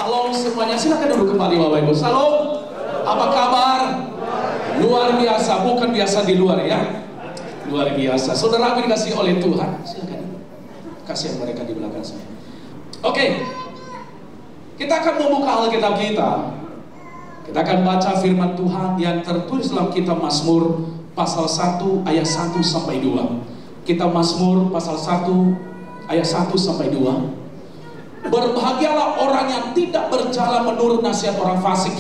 Salam semuanya, silakan duduk kembali Bapak Ibu. Salam, apa kabar? Luar biasa, bukan biasa di luar ya. Luar biasa. Saudara dikasih oleh Tuhan, silakan. Kasihan mereka di belakang saya. Oke, kita akan membuka Alkitab kita. Kita akan baca firman Tuhan yang tertulis dalam kitab Mazmur pasal 1 ayat 1 sampai 2. Kitab Mazmur pasal 1 ayat 1 sampai 2. Berbahagialah orang yang tidak berjalan menurut nasihat orang fasik,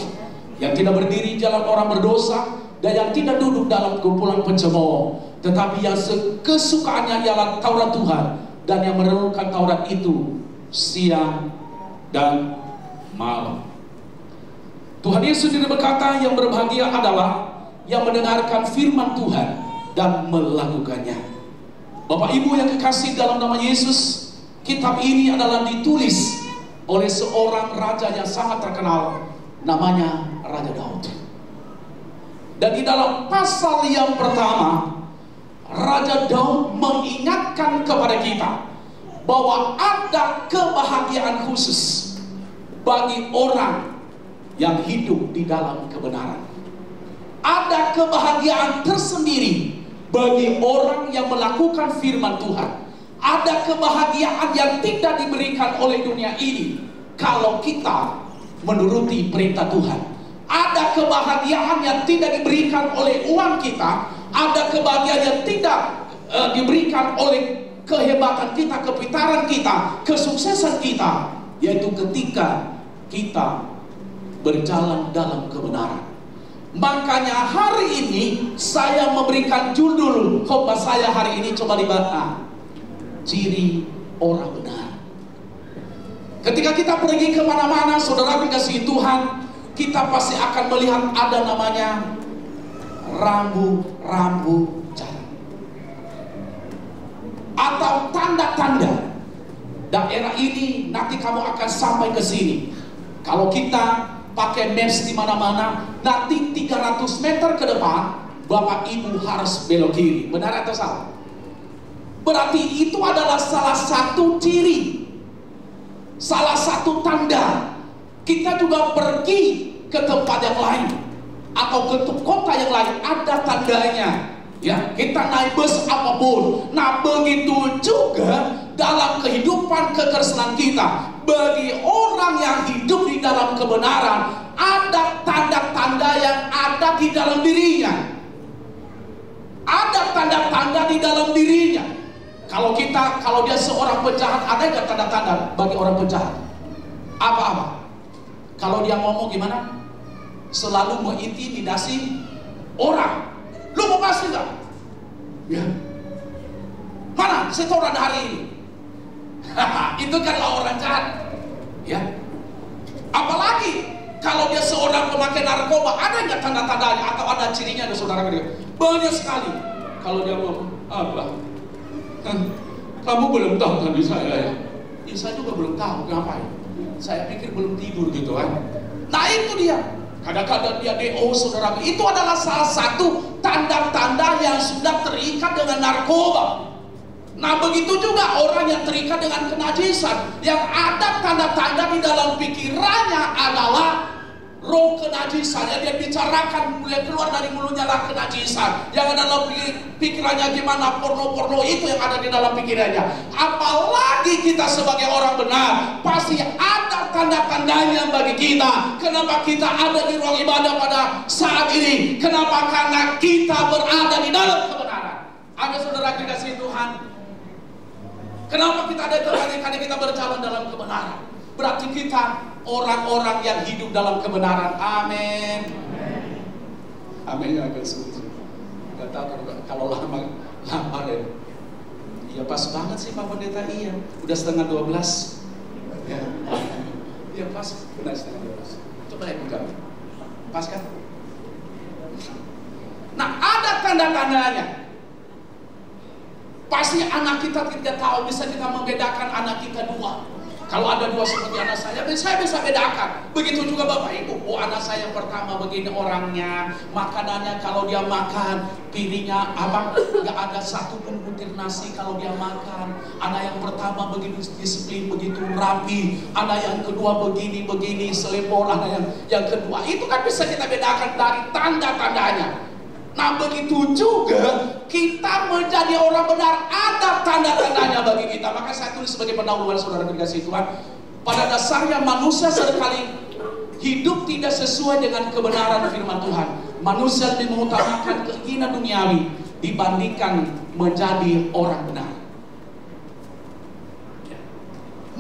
yang tidak berdiri jalan orang berdosa, dan yang tidak duduk dalam kumpulan pencemooh, tetapi yang kesukaannya ialah Taurat Tuhan, dan yang merenungkan Taurat itu siang dan malam. Tuhan Yesus sendiri berkata, yang berbahagia adalah yang mendengarkan firman Tuhan dan melakukannya. Bapak Ibu yang kekasih dalam nama Yesus, kitab ini adalah ditulis oleh seorang raja yang sangat terkenal, namanya Raja Daud. Dan di dalam pasal yang pertama, Raja Daud mengingatkan kepada kita bahwa ada kebahagiaan khusus bagi orang yang hidup di dalam kebenaran. Ada kebahagiaan tersendiri bagi orang yang melakukan firman Tuhan. Ada kebahagiaan yang tidak diberikan oleh dunia ini kalau kita menuruti perintah Tuhan. Ada kebahagiaan yang tidak diberikan oleh uang kita. Ada kebahagiaan yang tidak diberikan oleh kehebatan kita, kepintaran kita, kesuksesan kita, yaitu ketika kita berjalan dalam kebenaran. Makanya hari ini saya memberikan judul khotbah saya hari ini, coba dibaca. Ciri orang benar. Ketika kita pergi kemana-mana, saudara dikasihi Tuhan, kita pasti akan melihat ada namanya rambu-rambu jalan atau tanda-tanda daerah ini. Nanti kamu akan sampai ke sini. Kalau kita pakai maps di mana-mana, nanti 300 meter ke depan Bapak Ibu harus belok kiri. Benar atau salah? Berarti itu adalah salah satu ciri, salah satu tanda. Kita juga pergi ke tempat yang lain atau ke kota yang lain, ada tandanya. Ya, kita naik bus apapun. Nah, begitu juga dalam kehidupan kekristenan kita. Bagi orang yang hidup di dalam kebenaran, ada tanda-tanda yang ada di dalam dirinya. Ada tanda-tanda di dalam dirinya. Kalau dia seorang penjahat, ada nggak tanda-tanda bagi orang penjahat? Apa-apa? Kalau dia ngomong gimana? Selalu mengintimidasi orang. Lu mau pasti nggak? Ya. Mana setoran hari ini? Itu kan orang jahat. Ya. Apalagi kalau dia seorang pemakai narkoba, ada nggak tanda-tandanya atau ada cirinya, ada saudara? Banyak sekali. Kalau dia ngomong apa? Kamu belum tahu tadi saya ya? Ya saya juga belum tahu, ngapain? Saya pikir belum tidur gitu kan. Nah itu dia. Kadang-kadang dia DO, saudara. Itu adalah salah satu tanda-tanda yang sudah terikat dengan narkoba. Nah begitu juga orang yang terikat dengan kenajisan, yang ada tanda-tanda di dalam pikirannya adalah roh kenajisan. Yang dia bicarakan mulai keluar dari mulutnya lah kenajisan. Yang ada dalam pikirannya gimana, porno-porno itu yang ada di dalam pikirannya. Apalagi kita sebagai orang benar, pasti ada tanda-tandanya bagi kita. Kenapa kita ada di ruang ibadah pada saat ini? Kenapa? Karena kita berada di dalam kebenaran. Ada saudara dikasihi Tuhan. Kenapa kita ada di tempat ini? Karena kita berjalan dalam kebenaran. Berarti kita orang-orang yang hidup dalam kebenaran. Amin. Amin. Agak sulit. Gak tahu kalau lama ya. Iya pas banget sih Pak Pendeta. Iya. Udah setengah 12. Ya. Iya pas. Benar setengah 12. Coba lihat juga. Pas kan? Nah ada tanda-tandanya. Pasti anak kita tidak tahu. Bisa kita membedakan anak kita dua. Kalau ada dua seperti anak saya bisa bedakan. Begitu juga Bapak Ibu. Oh, anak saya yang pertama begini orangnya, makanannya kalau dia makan, piringnya abang nggak ada satu pun butir nasi kalau dia makan. Anak yang pertama begitu disiplin, begitu rapi. Anak yang kedua begini selebor. Anak yang kedua itu kan bisa kita bedakan dari tanda-tandanya. Nah, begitu juga kita menjadi orang benar, ada tanda-tandanya bagi kita. Maka saya tulis sebagai pendahuluan saudara dikasih Tuhan. Pada dasarnya manusia seringkali hidup tidak sesuai dengan kebenaran firman Tuhan. Manusia lebih mengutamakan keinginan duniawi dibandingkan menjadi orang benar.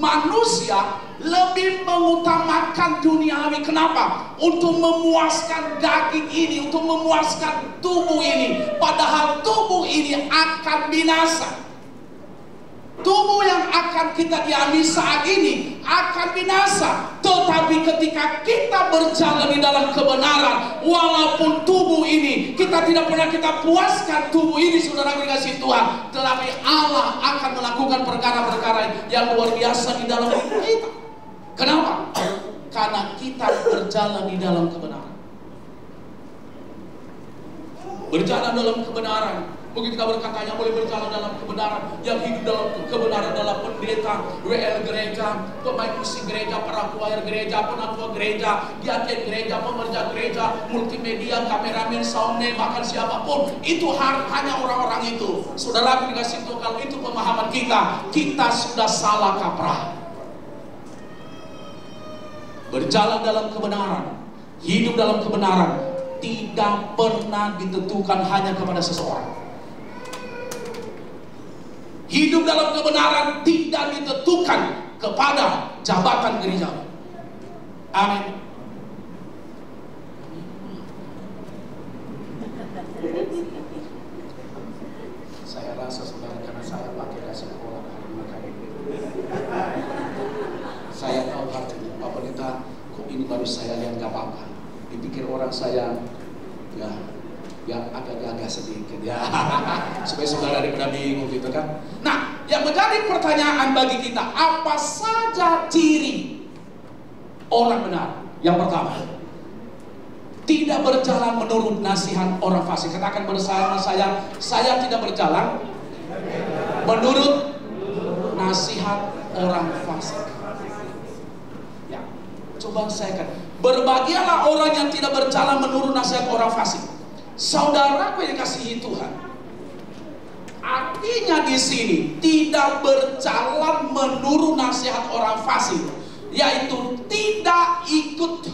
Manusia lebih mengutamakan duniawi. Kenapa? Untuk memuaskan daging ini, untuk memuaskan tubuh ini. Padahal tubuh ini akan binasa. Tubuh yang akan kita diambil saat ini akan binasa. Tetapi ketika kita berjalan di dalam kebenaran, walaupun tubuh ini kita tidak pernah kita puaskan tubuh ini, saudara dikasih Tuhan, tetapi Allah akan melakukan perkara-perkara yang luar biasa di dalam hidup kita. Kenapa? Karena kita berjalan di dalam kebenaran. Berjalan dalam kebenaran. Mungkin kita berkata yang boleh berjalan dalam kebenaran, yang hidup dalam kebenaran adalah pendeta, WL gereja, pemain musik gereja, para choir gereja, penatua gereja, diaken gereja, pemerja gereja, multimedia, kameramen, soundman, bahkan siapapun. Itu hanya orang-orang itu. Saudara dikasih Tuhan, kalau itu pemahaman kita sudah salah kaprah. Berjalan dalam kebenaran, hidup dalam kebenaran, tidak pernah ditentukan hanya kepada seseorang. Hidup dalam kebenaran tidak ditentukan kepada jabatan gereja. Amin. Saya rasa saudara, karena saya pakai dasi sekolah, makanya saya tahu artinya. Pak Pendeta, kok ini baru saya lihat gak apa-apa. Dipikir orang saya ya agak gagah sedikit ya, supaya saudara daripada bingung gitu kan. Nah, yang menjadi pertanyaan bagi kita, apa saja ciri orang benar? Yang pertama, tidak berjalan menurut nasihat orang fasik. Katakan bersama saya tidak berjalan menurut nasihat orang fasik. Ya, coba saya kan, berbahagialah orang yang tidak berjalan menurut nasihat orang fasik. Saudaraku yang dikasihi Tuhan, artinya di sini tidak berjalan menurut nasihat orang fasik, yaitu tidak ikut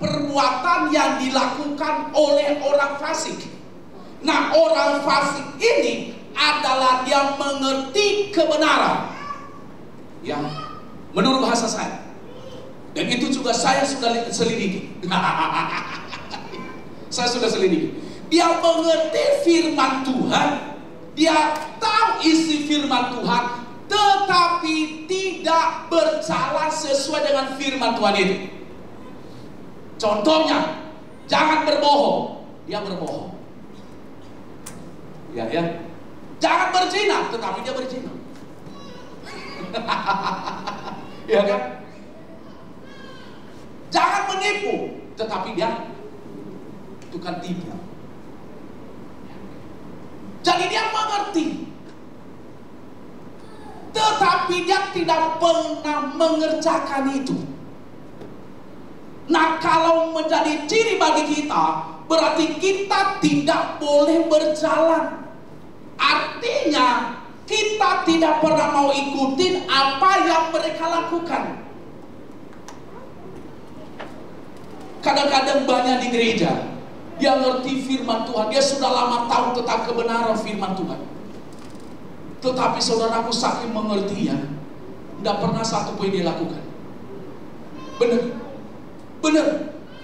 perbuatan yang dilakukan oleh orang fasik. Nah, orang fasik ini adalah yang mengerti kebenaran, ya, menurut bahasa saya. Dan itu juga saya sudah selidiki. Saya sudah selidiki. Dia mengerti firman Tuhan, dia tahu isi firman Tuhan, tetapi tidak berjalan sesuai dengan firman Tuhan itu. Contohnya, jangan berbohong, dia berbohong. Ya. Jangan berzina, tetapi dia berzina. Ya kan? Jangan menipu, tetapi dia tukang tipu. Jadi dia mengerti, tetapi dia tidak pernah mengerjakan itu. Nah, kalau menjadi ciri bagi kita, berarti kita tidak boleh berjalan. Artinya kita tidak pernah mau ikutin apa yang mereka lakukan. Kadang-kadang banyak di gereja dia ngerti firman Tuhan, dia sudah lama tahu tentang kebenaran firman Tuhan, tetapi saudaraku saking mengertinya, tidak pernah satu pun dia lakukan. Benar.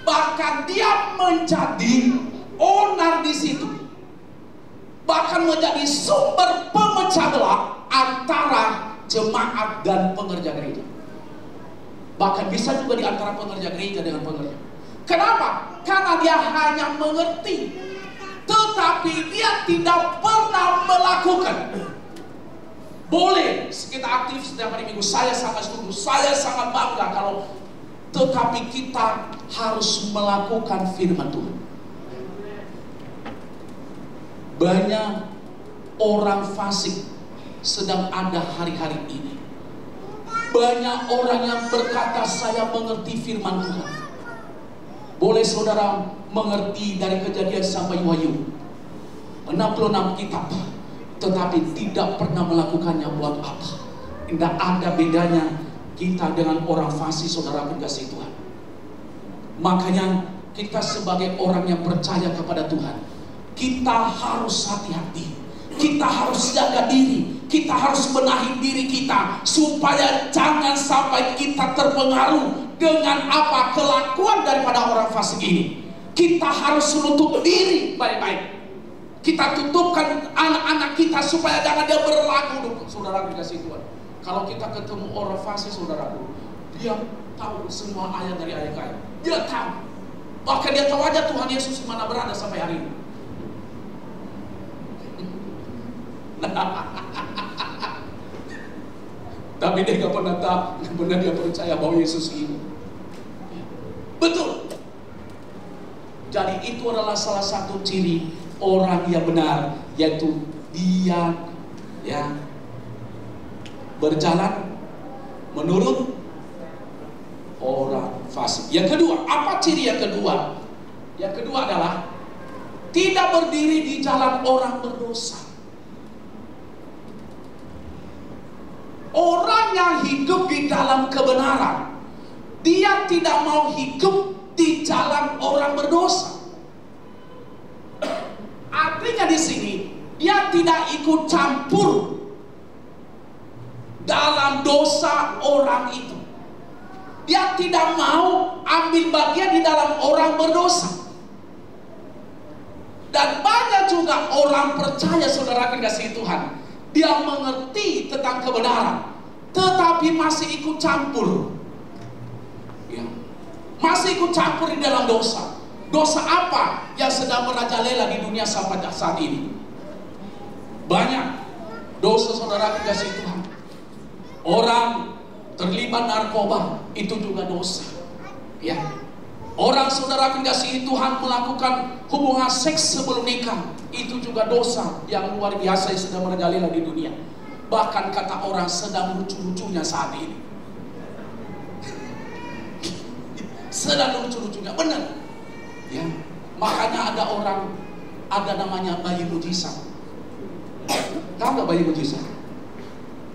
Bahkan dia menjadi onar di situ, bahkan menjadi sumber pemecah belah antara jemaat dan pengerja gereja. Bahkan bisa juga di antara pengerja gereja dengan pengerja. Kenapa? Karena dia hanya mengerti, tetapi dia tidak pernah melakukan. Boleh kita aktif setiap hari Minggu, saya sangat setuju, saya sangat bangga kalau, tetapi kita harus melakukan firman Tuhan. Banyak orang fasik sedang ada hari-hari ini. Banyak orang yang berkata saya mengerti firman Tuhan. Boleh saudara mengerti dari Kejadian sampai Wahyu 66 kitab, tetapi tidak pernah melakukannya. Buat apa? Tidak ada bedanya kita dengan orang fasik, saudara kasih Tuhan. Makanya kita sebagai orang yang percaya kepada Tuhan, kita harus hati-hati, kita harus jaga diri, kita harus benahi diri kita supaya jangan sampai kita terpengaruh dengan apa kelakuan daripada orang fasik ini. Kita harus menutup diri baik-baik. Kita tutupkan anak-anak kita supaya jangan dia berlaku. Saudara dikasih Tuhan, kalau kita ketemu orang fasik, saudaraku, dia tahu semua ayat dari ayat-ayat. Dia tahu, bahkan dia tahu aja Tuhan Yesus mana berada sampai hari ini. Tapi dia gak pernah tahu, gak pernah dia percaya bahwa Yesus ini. Betul. Jadi itu adalah salah satu ciri orang yang benar, yaitu dia berjalan menurut orang fasik. Yang kedua, apa ciri yang kedua? Yang kedua adalah tidak berdiri di jalan orang berdosa. Orang yang hidup di dalam kebenaran, dia tidak mau hidup di jalan orang berdosa. Artinya di sini dia tidak ikut campur dalam dosa orang itu. Dia tidak mau ambil bagian di dalam orang berdosa. Dan banyak juga orang percaya, saudara kasih Tuhan, dia mengerti tentang kebenaran, tetapi masih ikut campur, masih ikut campur di dalam dosa. Dosa apa yang sedang merajalela di dunia sampai saat ini? Banyak dosa, saudara kasih Tuhan. Orang terlibat narkoba, itu juga dosa. Ya, orang, saudara kasih Tuhan, melakukan hubungan seks sebelum nikah, itu juga dosa yang luar biasa yang sedang merajalela di dunia. Bahkan kata orang sedang lucu-lucunya saat ini. Sedang lucu-lucunya, benar. Ya, makanya ada orang, ada namanya bayi mujizat. Tahu nggak bayi mujizat?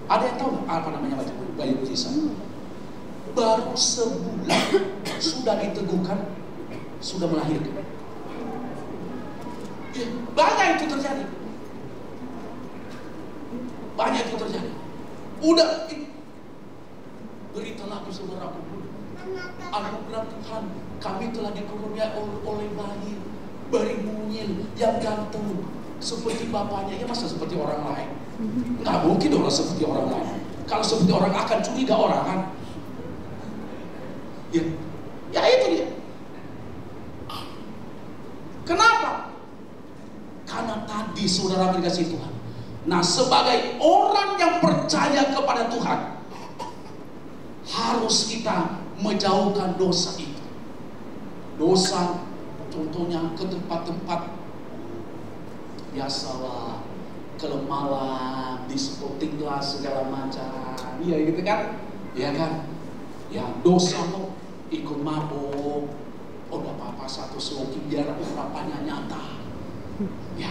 Ada yang tahu nggak apa namanya bayi mujizat? Baru sebulan sudah diteguhkan, sudah melahirkan. Ya, banyak itu terjadi. Banyak itu terjadi. Udah berita lagu saudaraku. Anugerah Tuhan, kami telah dikurniai oleh bayi mungil yang ganteng seperti bapaknya. Ya masa seperti orang lain? Nggak mungkin orang seperti orang lain. Kalau seperti orang akan curiga orang kan? Ya itu dia. Kenapa? Karena tadi saudara dikasih Tuhan. Nah, sebagai orang yang percaya kepada Tuhan, harus kita menjauhkan dosa itu. Dosa contohnya ke tempat-tempat biasalah, kalau malam diskotik lah segala macam. Iya gitu kan? Iya kan? Ya dosa lo ikut mabuk. Oh gak apa-apa, satu sloki biar ungkapannya nyata. Ya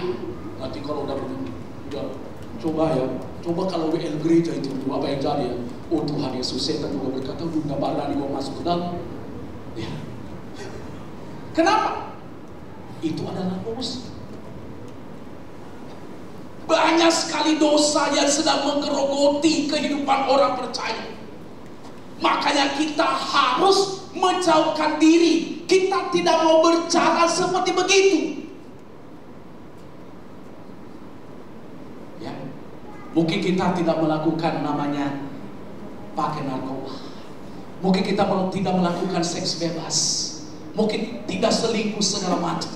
nanti kalau udah coba ya, coba kalau WL gereja itu apa yang jadi ya? Oh Tuhan Yesus, setan juga berkata, udah gak berani mau masuk ke dalam. Ya. Kenapa? Itu adalah dosa. Banyak sekali dosa yang sedang menggerogoti kehidupan orang percaya. Makanya kita harus menjauhkan diri. Kita tidak mau berjalan seperti begitu. Ya. Mungkin kita tidak melakukan namanya pakai narkoba. Mungkin kita tidak melakukan seks bebas. Mungkin tidak selingkuh segala macam.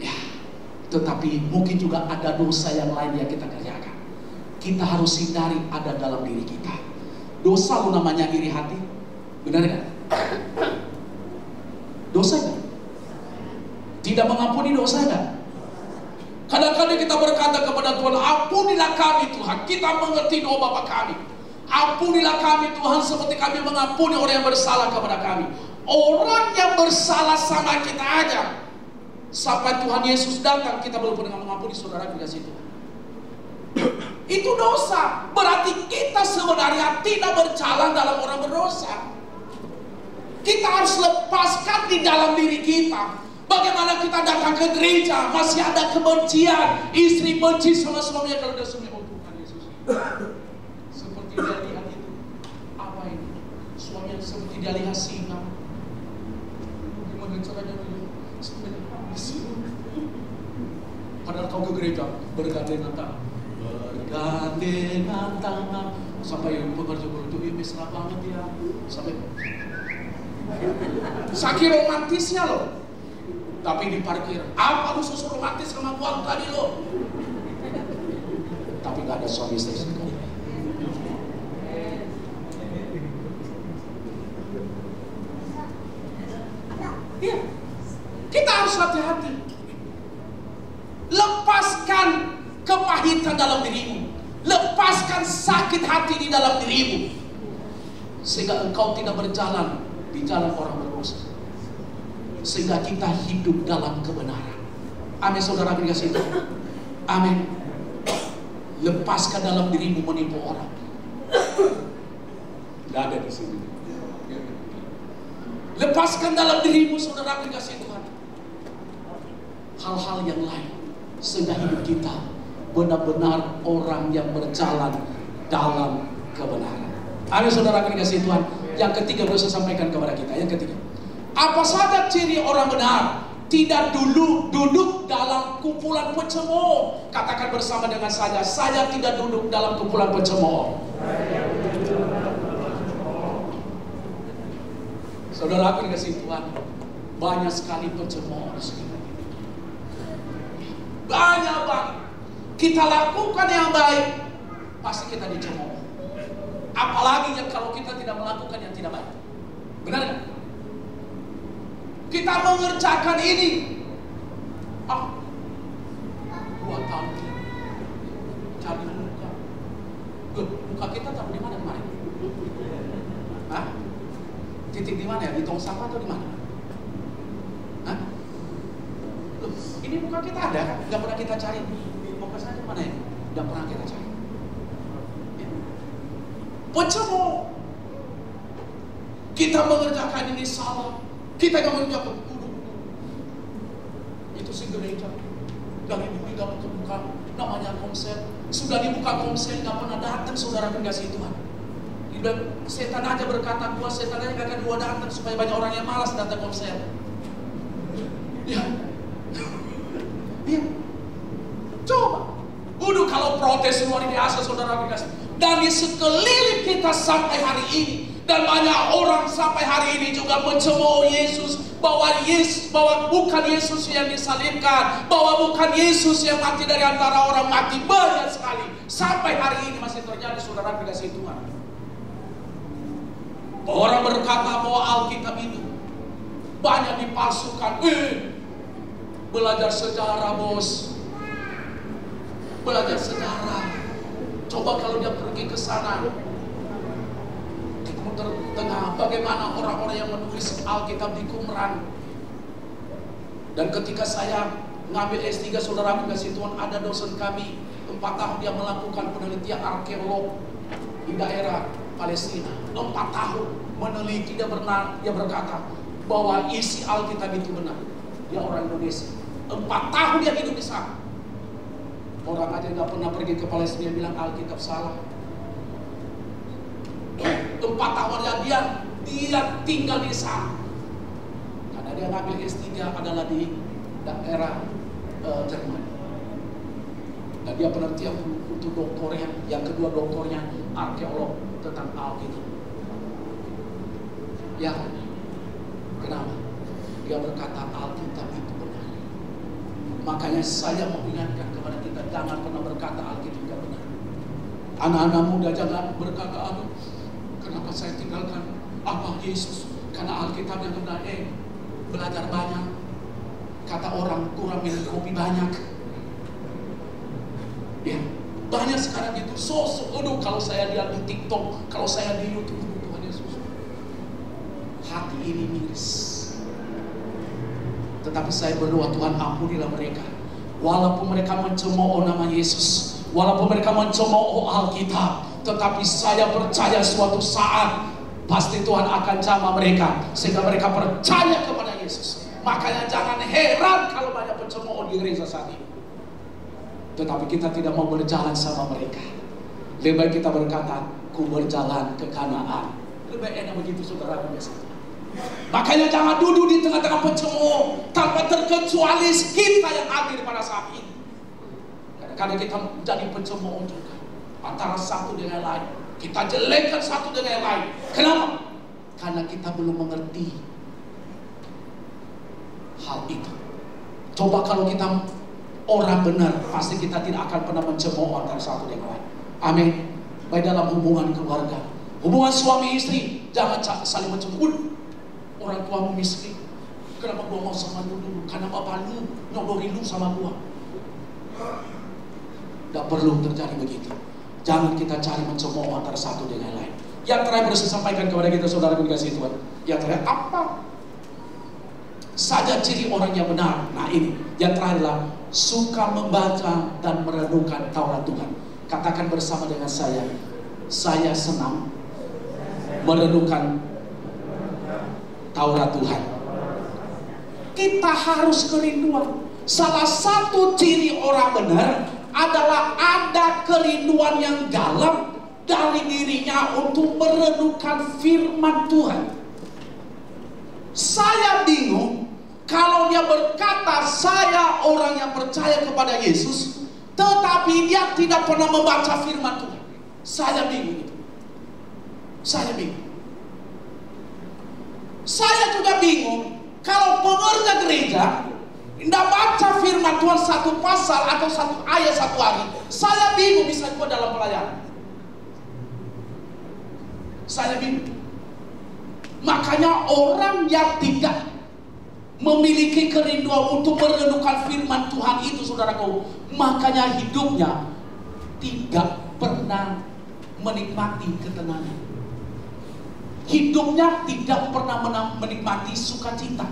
Ya. Tetapi mungkin juga ada dosa yang lain yang kita kerjakan. kita harus hindari ada dalam diri kita. Dosa lo namanya iri hati, benar kan? Dosa kan? Tidak mengampuni dosa kan? Kadang-kadang kita berkata kepada Tuhan, ampunilah kami Tuhan, kita mengerti doa Bapa kami. Ampunilah kami Tuhan seperti kami mengampuni orang yang bersalah kepada kami. Orang yang bersalah sama kita aja, sampai Tuhan Yesus datang, kita belum pernah mengampuni saudara kita situ. Itu dosa. Berarti kita sebenarnya tidak berjalan dalam orang berdosa. Kita harus lepaskan di dalam diri kita. Bagaimana kita datang ke gereja masih ada kebencian, istri benci sama suaminya kalau dia suami. Oh Tuhan Yesus, seperti dia lihat itu, apa ini? Suami yang seperti dia lihat singa. Gimana caranya dia? Padahal kau ke gereja bergandengan tangan, bergandengan tangan, sampai pekerja itu mesra banget ya, sampai saking romantisnya loh. Tapi di parkir, apa lu susu romantis sama gua tadi lo? Tapi gak ada suami istri sekali. Iya, kita harus hati-hati. Lepaskan kepahitan dalam dirimu, lepaskan sakit hati di dalam dirimu, sehingga engkau tidak berjalan di jalan orang berdosa. Sehingga kita hidup dalam kebenaran. Amin saudara dikasih Tuhan. Amin. Lepaskan dalam dirimu menipu orang. Tidak ada di sini. Lepaskan dalam dirimu saudara dikasih Tuhan hal-hal yang lain, sehingga hidup kita benar-benar orang yang berjalan dalam kebenaran. Amin saudara dikasih Tuhan. Yang ketiga bisa sampaikan kepada kita. Yang ketiga, apa saja ciri orang benar? Tidak duduk dalam kumpulan pencemooh. Katakan bersama dengan saya tidak duduk dalam kumpulan pencemooh. Saudara aku dikasih Tuhan, banyak sekali pencemooh di sekitar kita. Banyak banget. Kita lakukan yang baik, pasti kita dicemooh. Apalagi kalau kita tidak melakukan yang tidak baik. Benar kan? Kita mengerjakan ini, 2 tahun cari muka kita taruh di mana kemarin? Hah? Titik di mana ya? Di tong sampah atau di mana? Hah? Loh, ini muka kita ada kan? Gak pernah kita cari. Muka saya mana ya? Gak pernah kita cari. Ya. Pencemooh. Kita mengerjakan ini salah. Kita gak mengerjakan itu si gereja dari dulu gak buka namanya komsel. Sudah dibuka komsel gak pernah datang saudara kasih Tuhan. Setan aja berkata kuat, setan aja gak kedua datang supaya banyak orang yang malas datang komsel. Ya, ya. Coba udah kalau protes luar biasa saudara kasih. Dan di sekeliling kita sampai hari ini, dan banyak orang sampai hari ini juga mencemooh Yesus, bahwa bukan Yesus yang disalibkan, bahwa bukan Yesus yang mati dari antara orang mati. Banyak sekali sampai hari ini masih terjadi saudara dikasih Tuhan. Orang berkata bahwa Alkitab itu banyak dipalsukan. Belajar sejarah bos, belajar sejarah. Coba kalau dia pergi ke sana, tengah bagaimana orang-orang yang menulis Alkitab di Qumran. Dan ketika saya ngambil S3 saudara kasih Tuhan, ada dosen kami 4 tahun dia melakukan penelitian arkeolog di daerah Palestina. 4 tahun meneliti, dia berkata bahwa isi Alkitab itu benar. Dia orang Indonesia, 4 tahun dia hidup di sana. Orang aja nggak pernah pergi ke Palestina bilang Alkitab salah. 4 tahunnya dia tinggal di sana. Karena dia ngambil S3 adalah di daerah Jerman. Dan dia penelitian untuk doktornya, yang kedua doktornya arkeolog tentang Alkitab. Ya, kenapa? Dia berkata Alkitab itu benar. Makanya saya mau ingatkan kepada kita, jangan pernah berkata Alkitab tidak benar. Anak-anak muda jangan berkata, aduh, kenapa saya tinggalkan apa Yesus? Karena Alkitab yang benar, belajar banyak. Kata orang kurang minum kopi banyak. Ya, banyak sekarang itu sosok. Aduh, kalau saya lihat di TikTok, kalau saya di YouTube, Tuhan Yesus, hati ini miris. Tetapi saya berdoa, Tuhan ampunilah mereka. Walaupun mereka mencemooh nama Yesus, walaupun mereka mencemooh Alkitab, tetapi saya percaya suatu saat pasti Tuhan akan jamah mereka, sehingga mereka percaya kepada Yesus. Makanya jangan heran kalau banyak pencemooh di gereja saat ini. Tetapi kita tidak mau berjalan sama mereka. Lebih baik kita berkata, ku berjalan ke Kanaan. Lebih enak begitu, saudara biasa. Makanya jangan duduk di tengah-tengah pencemooh, tanpa terkecuali kita yang hadir pada saat ini. Kadang-kadang kita menjadi pencemooh juga, antara satu dengan lain. Kita jelekkan satu dengan yang lain. Kenapa? Karena kita belum mengerti hal itu. Coba kalau kita orang benar, pasti kita tidak akan pernah mencemooh antara satu dengan lain. Amin. Baik dalam hubungan keluarga, hubungan suami istri, jangan saling mencemooh. Orang tuamu miskin, kenapa gua mau sama lu dulu? Karena bapak lu nyodori lu sama gua. Gak perlu terjadi begitu. Jangan kita cari mencemooh antara satu dengan lain. Yang terakhir harus saya sampaikan kepada kita, saudara dikasih Tuhan. Yang terakhir, apa saja ciri orang yang benar? Nah ini, yang terakhir adalah suka membaca dan merenungkan Taurat Tuhan. Katakan bersama dengan saya senang merenungkan Taurat Tuhan. Kita harus kerinduan. Salah satu ciri orang benar adalah ada kerinduan yang dalam dari dirinya untuk merenungkan firman Tuhan. Saya bingung kalau dia berkata saya orang yang percaya kepada Yesus, tetapi dia tidak pernah membaca firman Tuhan. Saya bingung itu. Saya bingung. Saya juga bingung kalau pengerja gereja tidak baca firman Tuhan satu pasal atau satu ayat satu hari. Saya bingung bisa ikut dalam pelayanan. Saya bingung. Makanya orang yang tidak memiliki kerinduan untuk merenungkan firman Tuhan itu, saudaraku, makanya hidupnya tidak pernah menikmati ketenangan. Hidupnya tidak pernah menikmati sukacita.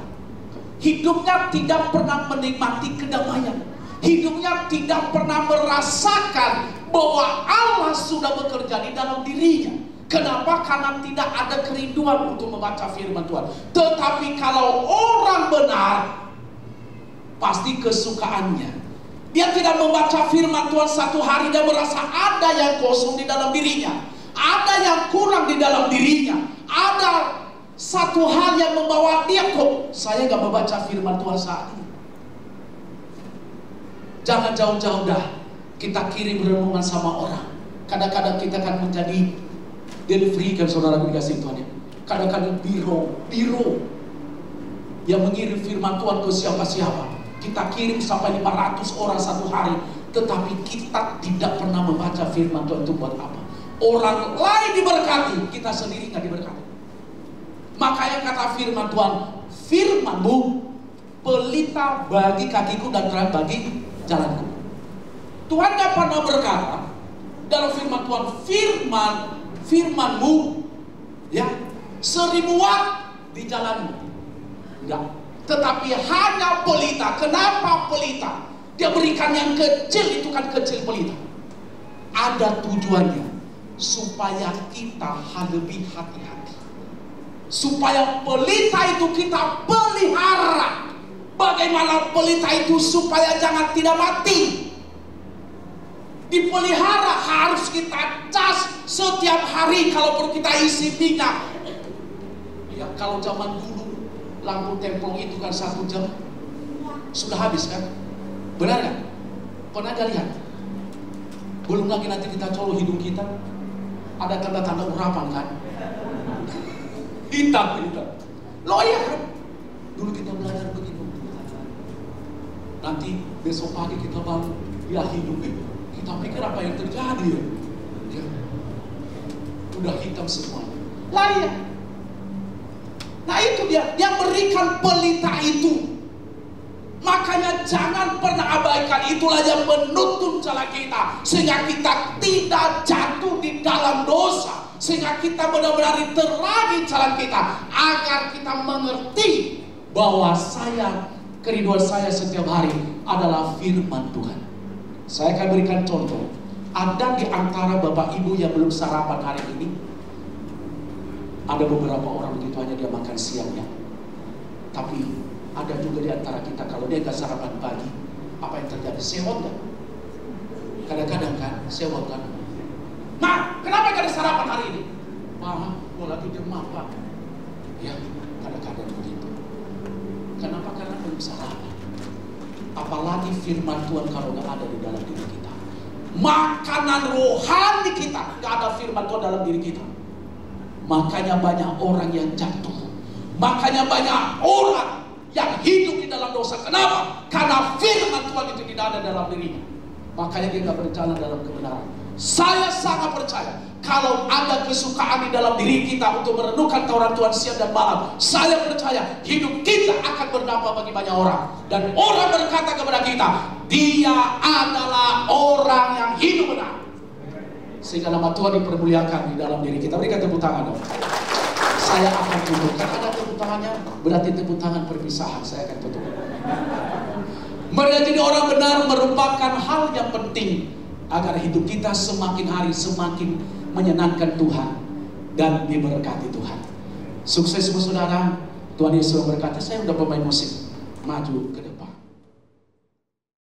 Hidupnya tidak pernah menikmati kedamaian. Hidupnya tidak pernah merasakan bahwa Allah sudah bekerja di dalam dirinya. Kenapa? Karena tidak ada kerinduan untuk membaca firman Tuhan. Tetapi kalau orang benar, pasti kesukaannya, dia tidak membaca firman Tuhan satu hari dan merasa ada yang kosong di dalam dirinya, ada yang kurang di dalam dirinya, ada satu hal yang membawa dia, kok saya gak membaca firman Tuhan saat ini. Jangan jauh-jauh dah kita kirim renungan sama orang. Kadang-kadang kita akan menjadi delivery, kan saudara dikasih Tuhan ya. Kadang-kadang biro yang mengirim firman Tuhan ke siapa-siapa. Kita kirim sampai 500 orang satu hari, tetapi kita tidak pernah membaca firman Tuhan itu buat apa? Orang lain diberkati, kita sendiri nggak diberkati. Makanya kata firman Tuhan, firman-Mu pelita bagi kakiku dan terang bagi jalanku. Tuhan nggak pernah berkata dalam firman Tuhan, firman-Mu ya 1000 watt di jalanmu. Enggak. Tetapi hanya pelita. Kenapa pelita? Dia berikan yang kecil, itu kan kecil pelita. Ada tujuannya, supaya kita lebih hati-hati, supaya pelita itu kita pelihara. Bagaimana pelita itu supaya jangan tidak mati? Dipelihara, harus kita cas setiap hari. Kalau perlu kita isi minyak. Ya, kalau zaman dulu lampu templong itu kan 1 jam sudah habis kan? Benar kan? Pernah gak lihat? Belum lagi nanti kita colok hidung kita, ada tanda-tanda urapan kan? Hitam. Loh iya kan? Dulu kita belajar begitu. Nanti besok pagi kita bangun, ya hidung itu. Kita pikir apa yang terjadi ya? Ya. Udah hitam semuanya. Layak. Nah itu dia, yang berikan pelita itu. Makanya jangan pernah abaikan, itulah yang menuntun jalan kita, sehingga kita tidak jatuh di dalam dosa, sehingga kita benar-benar diterangi jalan kita, agar kita mengerti bahwa kerinduan saya setiap hari adalah firman Tuhan. Saya akan berikan contoh. Ada di antara Bapak Ibu yang belum sarapan hari ini. Ada beberapa orang begitu aja dia makan siangnya. Tapi ada juga di antara kita, kalau dia gak sarapan pagi, apa yang terjadi? Sewot gak? Kadang-kadang kan, sewot kan? Nah, kenapa gak ada sarapan hari ini? Pak, gue lagi demam, Pak. Ya, kadang-kadang begitu. Kenapa? Karena belum sarapan. Apalagi firman Tuhan kalau gak ada di dalam diri kita. Makanan rohani kita, gak ada firman Tuhan dalam diri kita. Makanya banyak orang yang jatuh. Makanya banyak orang yang hidup di dalam dosa. Kenapa? Karena firman Tuhan itu tidak ada dalam dirinya. Makanya dia gak berjalan dalam kebenaran. Saya sangat percaya kalau ada kesukaan di dalam diri kita untuk merenungkan Taurat Tuhan siang dan malam, saya percaya hidup kita akan berdampak bagi banyak orang. Dan orang berkata kepada kita, dia adalah orang yang hidup benar. Sehingga nama Tuhan dipermuliakan di dalam diri kita. Berikan tepuk tangan dong. Saya akan tutup. Karena ada tepuk tangannya, berarti tepuk tangan perpisahan. Saya akan tutup. Menjadi orang benar merupakan hal yang penting agar hidup kita semakin hari semakin menyenangkan Tuhan dan diberkati Tuhan. Sukses saudara. Tuhan Yesus memberkati. Saya udah pemain musik. Maju ke depan.